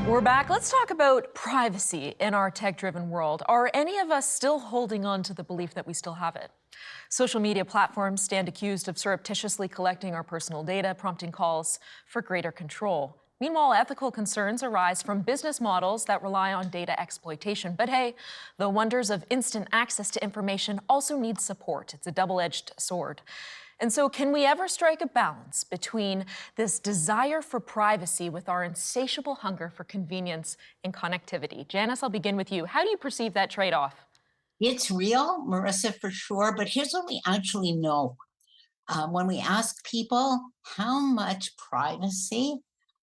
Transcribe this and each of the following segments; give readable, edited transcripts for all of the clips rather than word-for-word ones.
We're back. Let's talk about privacy in our tech-driven world. Are any of us still holding on to the belief that we still have it? Social media platforms stand accused of surreptitiously collecting our personal data, prompting calls for greater control. Meanwhile, ethical concerns arise from business models that rely on data exploitation. But hey, the wonders of instant access to information also need support. It's a double-edged sword. And so can we ever strike a balance between this desire for privacy with our insatiable hunger for convenience and connectivity? Janice, I'll begin with you. How do you perceive that trade-off? It's real, Marissa, for sure. But here's what we actually know. When we ask people, how much privacy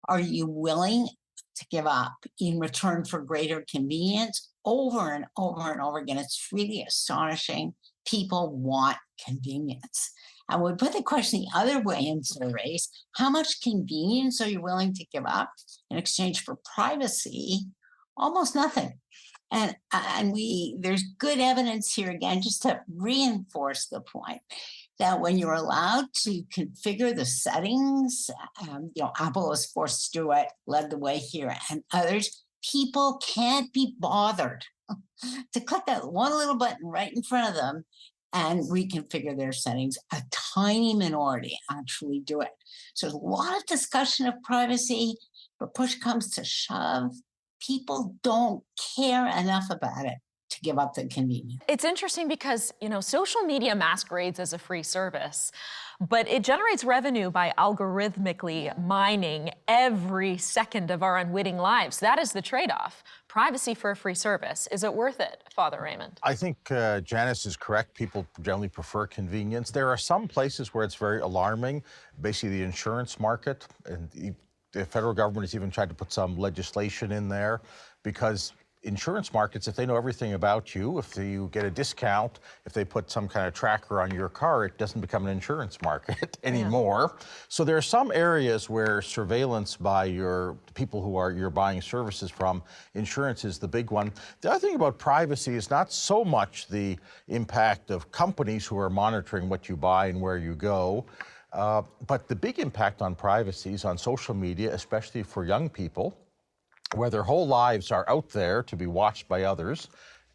are you willing to give up in return for greater convenience? Over and over and over again, it's really astonishing. People want convenience. And we put the question the other way in surveys, how much convenience are you willing to give up in exchange for privacy? Almost nothing. And there's good evidence here, again, just to reinforce the point that when you're allowed to configure the settings, Apple was forced to do it, led the way here, and others, people can't be bothered to click that one little button right in front of them and reconfigure their settings. A tiny minority actually do it. So there's a lot of discussion of privacy, but push comes to shove, people don't care enough about it to give up the convenience. It's interesting because, social media masquerades as a free service, but it generates revenue by algorithmically mining every second of our unwitting lives. That is the trade-off. Privacy for a free service. Is it worth it, Father Raymond? I think Janice is correct. People generally prefer convenience. There are some places where it's very alarming, basically the insurance market, and the federal government has even tried to put some legislation in there because insurance markets, if they know everything about you, if you get a discount, if they put some kind of tracker on your car, it doesn't become an insurance market anymore. Yeah. So there are some areas where surveillance by your people who you're buying services from, insurance is the big one. The other thing about privacy is not so much the impact of companies who are monitoring what you buy and where you go, but the big impact on privacy is on social media, especially for young people, where their whole lives are out there to be watched by others,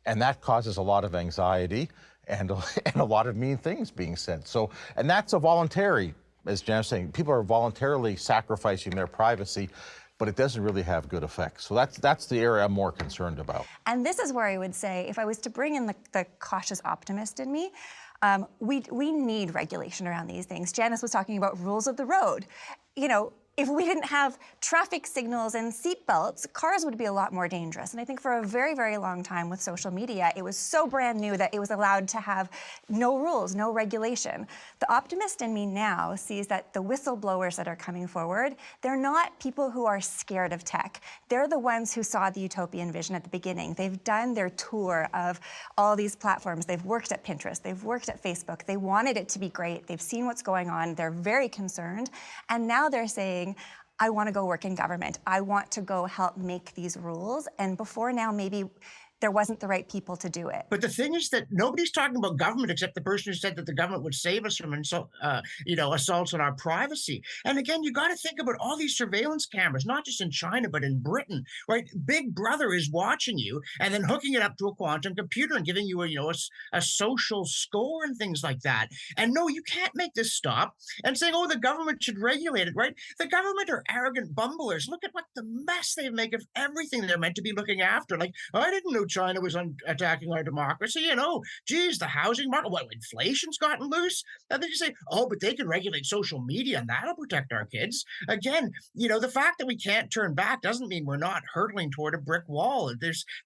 and that causes a lot of anxiety and a lot of mean things being said. So, and that's a voluntary, as Jan was saying, people are voluntarily sacrificing their privacy, but it doesn't really have good effects. So that's the area I'm more concerned about. And this is where I would say, if I was to bring in the cautious optimist in me, we need regulation around these things. Janice was talking about rules of the road. If we didn't have traffic signals and seatbelts, cars would be a lot more dangerous. And I think for a very, very long time with social media, it was so brand new that it was allowed to have no rules, no regulation. The optimist in me now sees that the whistleblowers that are coming forward, they're not people who are scared of tech. They're the ones who saw the utopian vision at the beginning. They've done their tour of all these platforms. They've worked at Pinterest. They've worked at Facebook. They wanted it to be great. They've seen what's going on. They're very concerned. And now they're saying, I want to go work in government. I want to go help make these rules. And before now, maybe there wasn't the right people to do it. But the thing is that nobody's talking about government except the person who said that the government would save us from assaults on our privacy. And again, you got to think about all these surveillance cameras, not just in China, but in Britain, right? Big Brother is watching you and then hooking it up to a quantum computer and giving you a social score and things like that. And no, you can't make this stop and saying, oh, the government should regulate it, right? The government are arrogant bumblers. Look at what the mess they make of everything they're meant to be looking after. Like, I didn't know China was attacking our democracy. Geez, the housing market, inflation's gotten loose. And then you say, oh, but they can regulate social media and that'll protect our kids. Again, the fact that we can't turn back doesn't mean we're not hurtling toward a brick wall.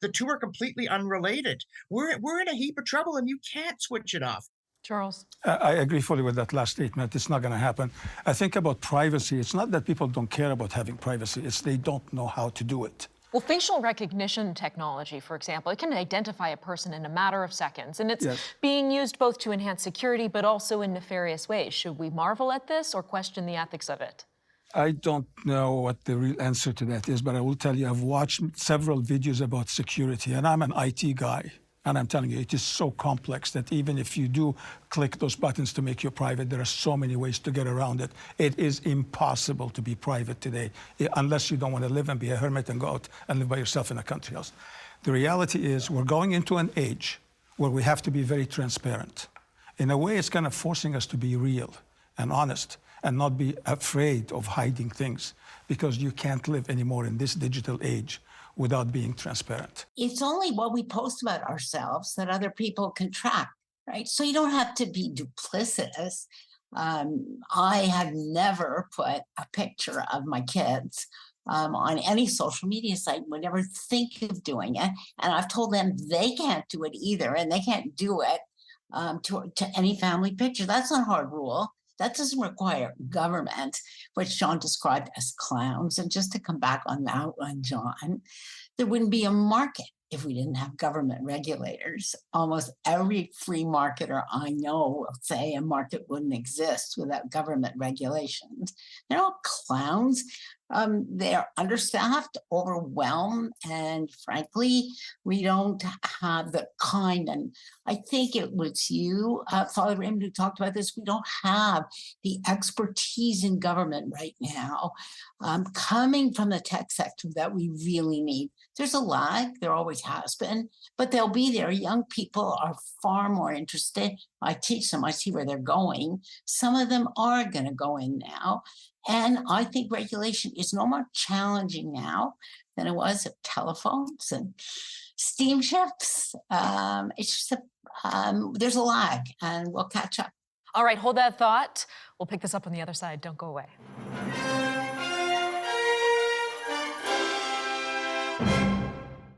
The two are completely unrelated. We're in a heap of trouble and you can't switch it off. Charles? I agree fully with that last statement. It's not going to happen. I think about privacy. It's not that people don't care about having privacy. It's they don't know how to do it. Well, facial recognition technology, for example, it can identify a person in a matter of seconds, and it's being used both to enhance security but also in nefarious ways. Should we marvel at this or question the ethics of it? I don't know what the real answer to that is, but I will tell you, I've watched several videos about security, and I'm an IT guy. And I'm telling you, it is so complex that even if you do click those buttons to make you private, there are so many ways to get around it. It is impossible to be private today, unless you don't want to live and be a hermit and go out and live by yourself in a country house. The reality is we're going into an age where we have to be very transparent. In a way, it's kind of forcing us to be real and honest and not be afraid of hiding things, because you can't live anymore in this digital age without being transparent. It's only what we post about ourselves that other people can track, right? So you don't have to be duplicitous. I have never put a picture of my kids on any social media site, would never think of doing it. And I've told them they can't do it either, and they can't do it to any family picture. That's not a hard rule. That doesn't require government, which John described as clowns. And just to come back on that one, John, there wouldn't be a market if we didn't have government regulators. Almost every free marketer I know will say a market wouldn't exist without government regulations. They're all clowns. They're understaffed, overwhelmed, and frankly, we don't have the kind, and I think it was you, Father Raymond, who talked about this. We don't have the expertise in government right now coming from the tech sector that we really need. There's a lag, there always has been, but they'll be there. Young people are far more interested. I teach them, I see where they're going. Some of them are going to go in now. And I think regulation is no more challenging now than it was at telephones and steamships. It's just there's a lag, and we'll catch up. All right, hold that thought. We'll pick this up on the other side. Don't go away.